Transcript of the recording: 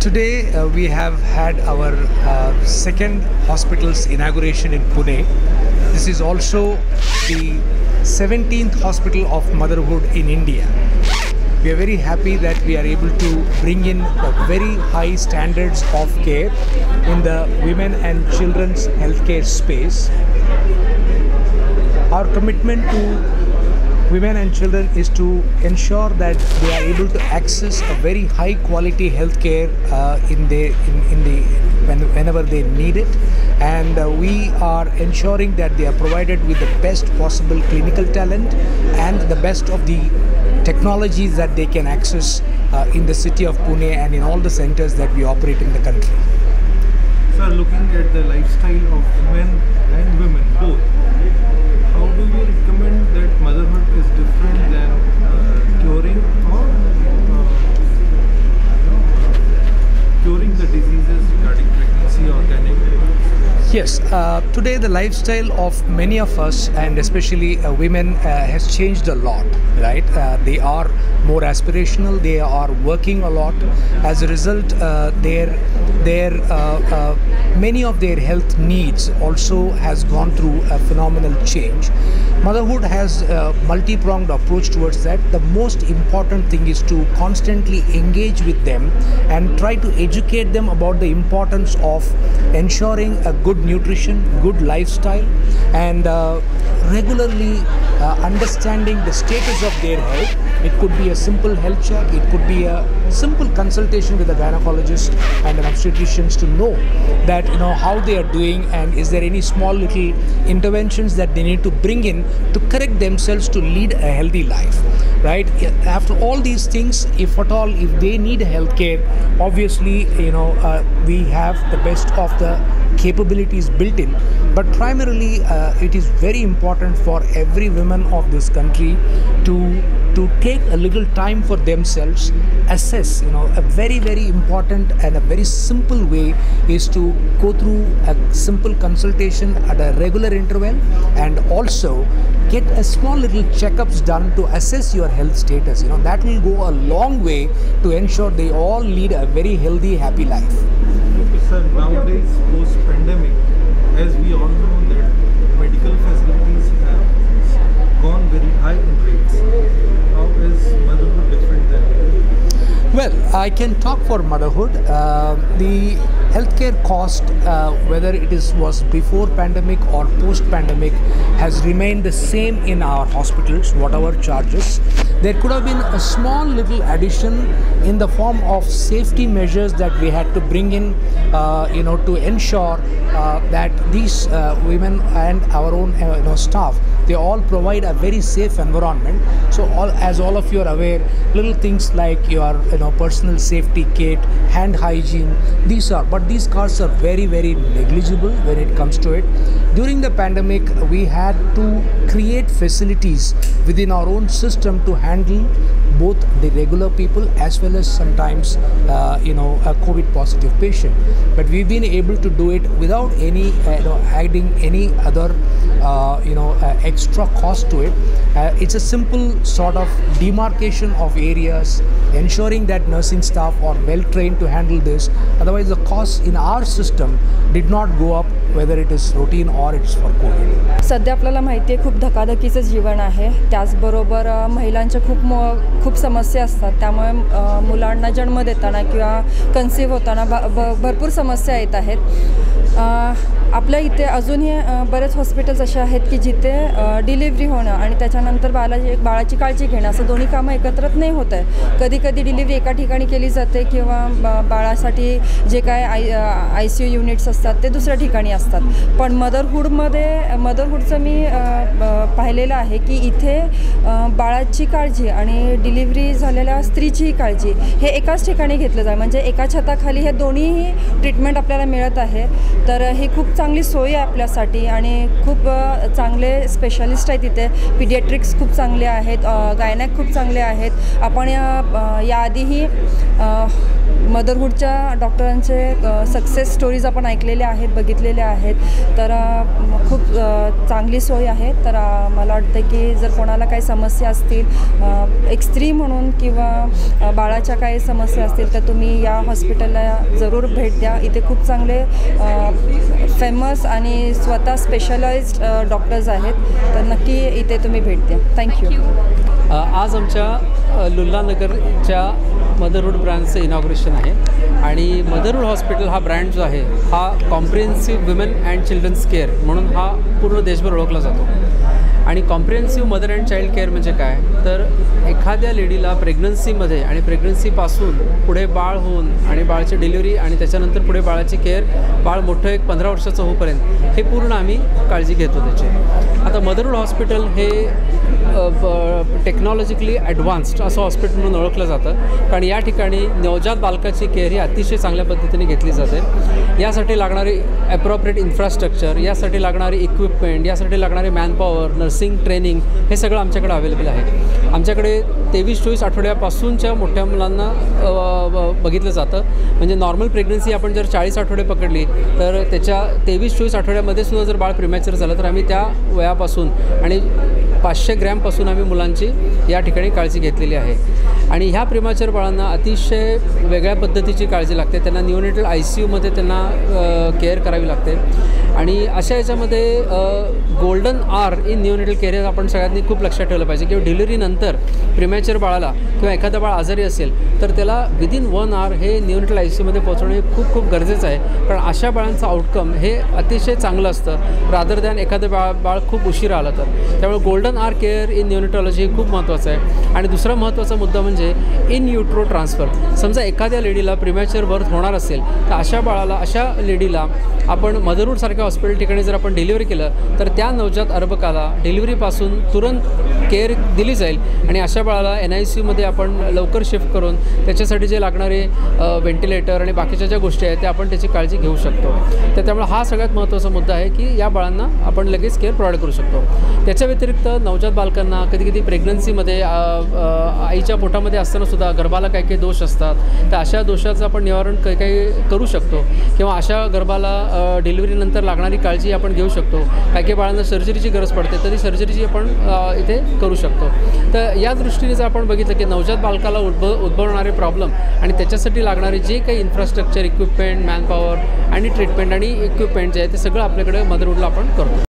Today we have had our second hospital's inauguration in Pune. This is also the 17th hospital of motherhood in India. We are very happy that we are able to bring in very high standards of care in the women and children's healthcare space. Our commitment to women and children is to ensure that they are able to access a very high quality healthcare whenever they need it, and we are ensuring that they are provided with the best possible clinical talent and the best of the technologies that they can access in the city of Pune and in all the centers that we operate in the country. Sir, looking at the lifestyle of men and women both, how do you recommend that motherhood is different than curing or curing the diseases regarding pregnancy or organic? Yes, today the lifestyle of many of us, and especially women, has changed a lot, right? They are more aspirational, they are working a lot. As a result, many of their health needs also has gone through a phenomenal change. Motherhood has a multi-pronged approach towards that. The most important thing is to constantly engage with them and try to educate them about the importance of ensuring a good nutrition, good lifestyle, and regularly understanding the status of their health. It could be a simple health check, it could be a simple consultation with a gynecologist and an obstetrician to know that how they are doing, and is there any small little interventions that they need to bring in to correct themselves to lead a healthy life, right? After all these things, if at all, if they need health care, obviously we have the best of the capabilities built in, but primarily it is very important for every woman of this country to take a little time for themselves, assess. A very, very important and a very simple way is to go through a simple consultation at a regular interval, and also get a small little checkups done to assess your health status. That will go a long way to ensure they all lead a very healthy, happy life. Okay, sir, nowadays post-pandemic, as we all know that medical facilities have gone very high in rates. How is motherhood different than? Well, I can talk for motherhood. The healthcare cost, whether it was before pandemic or post-pandemic, has remained the same in our hospitals, whatever charges. There could have been a small little addition in the form of safety measures that we had to bring in, to ensure that these women and our own staff, they all provide a very safe environment. So as all of you are aware, little things like your personal safety kit, hand hygiene, but these costs are very, very negligible when it comes to it. During the pandemic, we had to create facilities within our own system to handle both the regular people as well as sometimes a COVID positive patient. But we've been able to do it without any adding any other extra cost to it. It's a simple sort of demarcation of areas, ensuring that nursing staff are well trained to handle this. Otherwise, the costs in our system did not go up, whether it is routine or it's for COVID. सध्या आपल्याला माहिती आहे खूप धकाधकीचं जीवन आहे. त्याचबरोबर महिलांच्या खूप समस्या असतात. त्यामुळे मुलांना जन्म देताना किंवा कन्सीव्ह होताना भरपूर समस्या येत आहेत. आपल्या इथे अजूनही बरेच हॉस्पिटल्स असे आहेत की जिथे डिलिव्हरी होणं आणि त्याच्यानंतर बाळाची काळजी घेणं असं दोन्ही कामं एकत्रच नाही होत आहे. कधी कधी डिलिव्हरी एका ठिकाणी केली जाते किंवा बाळासाठी जे काय ICU युनिट्स असतात ते दुसऱ्या ठिकाणी असतात. पण मदरहूडचं मी पाहिलेलं आहे की इथे बाळाची काळजी आणि डिलिव्हरी झालेल्या स्त्रीचीही काळजी हे एकाच ठिकाणी घेतलं जातं. म्हणजे एका छताखाली हे दोन्हीही ट्रीटमेंट आपल्याला मिळत आहे. तर ही खूप चांगली सोय आहे आपल्यासाठी आणि खूप चांगले स्पेशालिस्ट आहेत इथे. पीडियाट्रिक्स खूप चांगले आहेत, गायनॅक खूप चांगले आहेत. आपण याआधीही मदरहूडच्या डॉक्टरांचे सक्सेस स्टोरीज आपण ऐकलेल्या आहेत, बघितलेल्या आहेत. तर खूप चांगली सोय आहे. तर मला वाटतं की जर कोणाला काही समस्या असतील, एक स्त्री म्हणून किंवा बाळाच्या काही समस्या असतील तर तुम्ही या हॉस्पिटलला जरूर भेट द्या. इथे खूप चांगले फेमस आणि स्वतः स्पेशलाइज्ड डॉक्टर्स आहेत, तर नक्की इथे तुम्ही भेट द्या. थँक्यू. आज आमच्या लुल्लानगरच्या मदरहूड ब्रँचचं इनॉग्रेशन आहे आणि मदरहूड हॉस्पिटल हा ब्रँड जो आहे हा comprehensive women and childrens care म्हणून हा पूर्ण देशभर ओळखला जातो. आणि comprehensive mother and child care म्हणजे काय, तर एखाद्या लेडीला प्रेग्नन्सीमध्ये आणि प्रेग्नन्सीपासून पुढे बाळ होऊन आणि बाळाची डिलिव्हरी आणि त्याच्यानंतर पुढे बाळाची केअर, बाळ मोठं एक 15 वर्षाचं होईपर्यंत हे पूर्ण आम्ही काळजी घेतो त्याची. आता मदरहूड हॉस्पिटल हे टेक्नॉलॉजिकली ॲडव्हान्स्ड असं हॉस्पिटल म्हणून ओळखलं जातं, कारण या ठिकाणी नवजात बालकाची केअर ही अतिशय चांगल्या पद्धतीने घेतली जाते. यासाठी लागणारी ॲप्रॉप्रिएट इन्फ्रास्ट्रक्चर, यासाठी लागणारी इक्विपमेंट, यासाठी लागणारे मॅनपॉवर, नर्सिंग ट्रेनिंग हे सगळं आमच्याकडे अवेलेबल आहे. आमच्याकडे 23-24 आठवड्यापासूनच्या मोठ्या मुलांना बघितलं जातं. म्हणजे नॉर्मल प्रेग्नन्सी आपण जर 40 आठवडे पकडली तर त्याच्या 23-24 आठवड्यामध्ये सुद्धा जर बाळ प्रीमॅच्युअर झालं तर आम्ही त्या वयापासून आणि 500 ग्रॅमपासून आम्ही मुलांची या ठिकाणी काळजी घेतलेली आहे. आणि ह्या प्रीमॅच्युअर बाळांना अतिशय वेगळ्या पद्धतीची काळजी लागते. त्यांना न्यूनेटल ICUमध्ये त्यांना केअर करावी लागते. आणि अशा याच्यामध्ये golden hour in neonatal care आपण सगळ्यांनी खूप लक्षात ठेवलं पाहिजे. किंवा डिलिव्हरीनंतर प्रीमॅच्युअर बाळाला किंवा एखादा बाळ आजारी असेल तर त्याला विदिन 1 आवर हे न्यूनेटल ICUमध्ये पोहोचवणे खूप खूप गरजेचं आहे. कारण अशा बाळांचं आउटकम हे अतिशय चांगलं असतं रादर दॅन एखादं बाळ खूप उशिरा आलं तर. त्यामुळे गोल्डन आर केअर इन न्यूनेटॉलॉजी हे खूप महत्त्वाचं आहे. आणि दुसरा महत्त्वाचा मुद्दा म्हणजे इन युट्रो ट्रान्सफर. समजा एखाद्या लेडीला प्रीमॅच्युअर बर्थ होणार असेल तर अशा बाळाला, अशा लेडीला आपण मदरहूडसारख्या हॉस्पिटल ठिकाणी जर आपण डिलिव्हरी केलं तर त्या नवजात अर्भकाला डिलिव्हरीपासून तुरंत केअर दिली जाईल. आणि अशा बाळाला NICUमध्ये आपण लवकर शिफ्ट करून त्याच्यासाठी जे लागणारे व्हेंटिलेटर आणि बाकीच्या ज्या गोष्टी आहेत त्या आपण त्याची काळजी घेऊ शकतो. तर त्यामुळे हा सगळ्यात महत्त्वाचा मुद्दा आहे की या बाळांना आपण लगेच केअर प्रोव्हाइड करू शकतो. त्याच्या व्यतिरिक्त नवजात बालकांना कधी भ्रेग्नन्सीमध्ये आईच्या पोटामध्ये असतानासुद्धा गर्भाला काही काही दोष असतात, तर अशा दोषाचं आपण निवारण काही करू शकतो. किंवा अशा गर्भाला डिलिव्हरीनंतर लागणारी काळजी आपण घेऊ शकतो. काही बाळांना सर्जरीची गरज पडते तर ती सर्जरीची आपण इथे करू शकतो. तर या दृष्टीने जर आपण बघितलं की नवजात बालकाला उद्भवणारे प्रॉब्लेम आणि त्याच्यासाठी लागणारे जे काही इन्फ्रास्ट्रक्चर, इक्विपमेंट, मॅनपॉवर आणि ट्रीटमेंट आणि इक्विपमेंट जे आहे ते सगळं आपल्याकडे मदरहूडला आपण करतो.